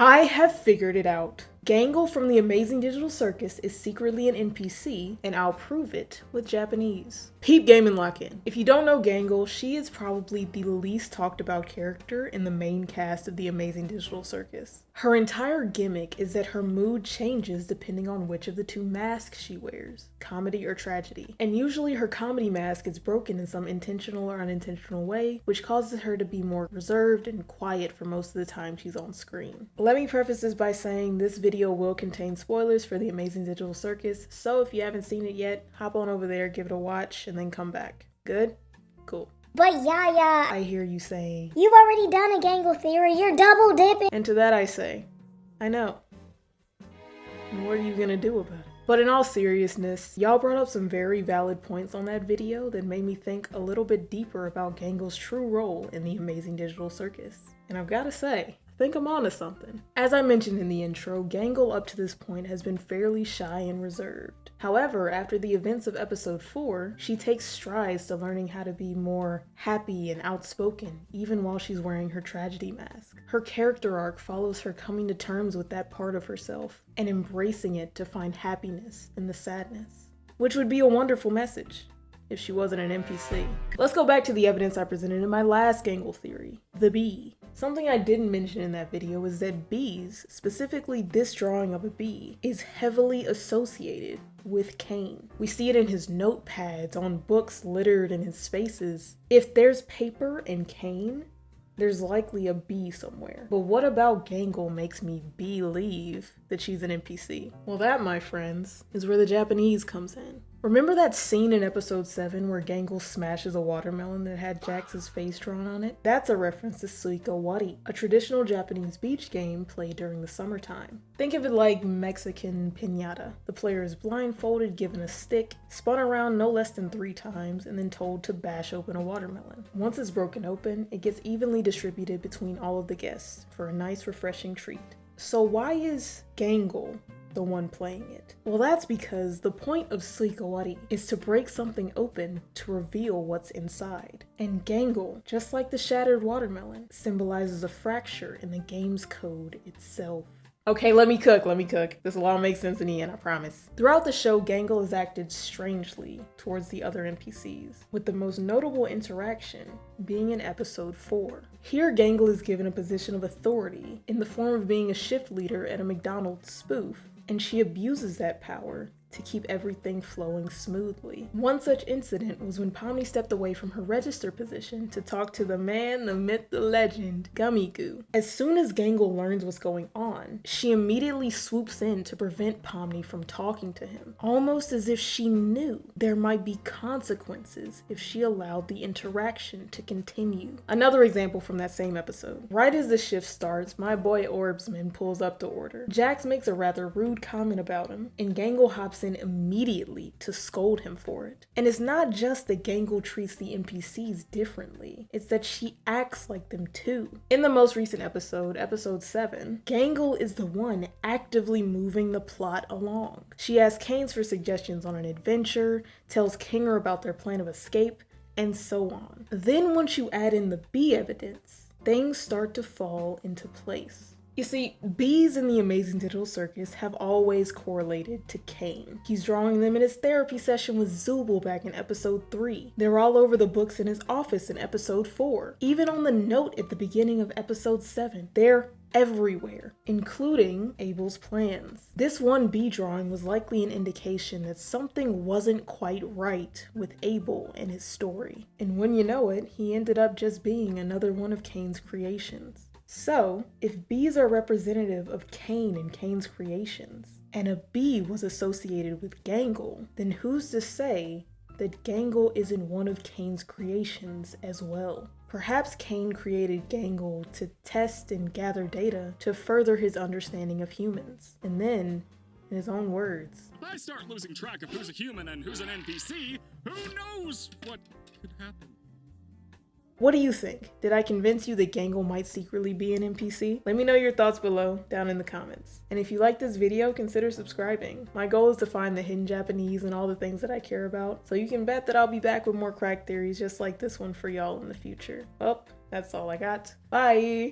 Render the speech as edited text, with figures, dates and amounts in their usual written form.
I have figured it out. Gangle from the Amazing Digital Circus is secretly an NPC, and I'll prove it with Japanese. Peep game and lock in. If you don't know Gangle, she is probably the least talked about character in the main cast of the Amazing Digital Circus. Her entire gimmick is that her mood changes depending on which of the two masks she wears, comedy or tragedy. And usually her comedy mask is broken in some intentional or unintentional way, which causes her to be more reserved and quiet for most of the time she's on screen. Let me preface this by saying this video will contain spoilers for the Amazing Digital Circus, so if you haven't seen it yet, hop on over there, give it a watch, and then come back. Good? Cool. But Yaya, I hear you say, you've already done a Gangle theory, you're double dipping. And to that I say, I know. And what are you gonna do about it? But in all seriousness, y'all brought up some very valid points on that video that made me think a little bit deeper about Gangle's true role in the Amazing Digital Circus. And I've gotta say, I think I'm onto something. As I mentioned in the intro, Gangle up to this point has been fairly shy and reserved. However, after the events of episode 4, she takes strides to learning how to be more happy and outspoken, even while she's wearing her tragedy mask. Her character arc follows her coming to terms with that part of herself and embracing it to find happiness in the sadness. Which would be a wonderful message if she wasn't an NPC. Let's go back to the evidence I presented in my last Gangle theory, the bee. Something I didn't mention in that video is that bees, specifically this drawing of a bee, is heavily associated with Cain. We see it in his notepads, on books littered in his spaces. If there's paper and Cain, there's likely a bee somewhere. But what about Gangle makes me believe that she's an NPC? Well, that, my friends, is where the Japanese comes in. Remember that scene in episode 7 where Gangle smashes a watermelon that had Jax's face drawn on it? That's a reference to Suika Wari, a traditional Japanese beach game played during the summertime. Think of it like Mexican piñata. The player is blindfolded, given a stick, spun around no less than 3 times, and then told to bash open a watermelon. Once it's broken open, it gets evenly distributed between all of the guests for a nice refreshing treat. So why is Gangle the one playing it? Well, that's because the point of Suikawari is to break something open to reveal what's inside. And Gangle, just like the shattered watermelon, symbolizes a fracture in the game's code itself. Okay, let me cook. This will all make sense in the end, I promise. Throughout the show, Gangle has acted strangely towards the other NPCs, with the most notable interaction being in episode 4. Here, Gangle is given a position of authority in the form of being a shift leader at a McDonald's spoof, and she abuses that power to keep everything flowing smoothly. One such incident was when Pomni stepped away from her register position to talk to the man, the myth, the legend, Gummy-Goo. As soon as Gangle learns what's going on, she immediately swoops in to prevent Pomni from talking to him, almost as if she knew there might be consequences if she allowed the interaction to continue. Another example from that same episode. Right as the shift starts, my boy Orbsman pulls up to order. Jax makes a rather rude comment about him, and Gangle hops in immediately to scold him for it. And it's not just that Gangle treats the NPCs differently, it's that she acts like them too. In the most recent episode, episode 7, Gangle is the one actively moving the plot along. She asks Canes for suggestions on an adventure, tells Kinger about their plan of escape, and so on. Then once you add in the bee evidence, things start to fall into place. You see, bees in the Amazing Digital Circus have always correlated to Cain. He's drawing them in his therapy session with Zubul back in episode 3. They're all over the books in his office in episode 4. Even on the note at the beginning of episode 7, they're everywhere, including Abel's plans. This one bee drawing was likely an indication that something wasn't quite right with Abel and his story. And when you know it, he ended up just being another one of Cain's creations. So, if bees are representative of Cain and Cain's creations, and a bee was associated with Gangle, then who's to say that Gangle isn't one of Cain's creations as well? Perhaps Cain created Gangle to test and gather data to further his understanding of humans. And then, in his own words, if I start losing track of who's a human and who's an NPC, who knows what could happen? What do you think? Did I convince you that Gangle might secretly be an NPC? Let me know your thoughts below down in the comments. And if you like this video, consider subscribing. My goal is to find the hidden Japanese and all the things that I care about, so you can bet that I'll be back with more crack theories just like this one for y'all in the future. Well, that's all I got. Bye!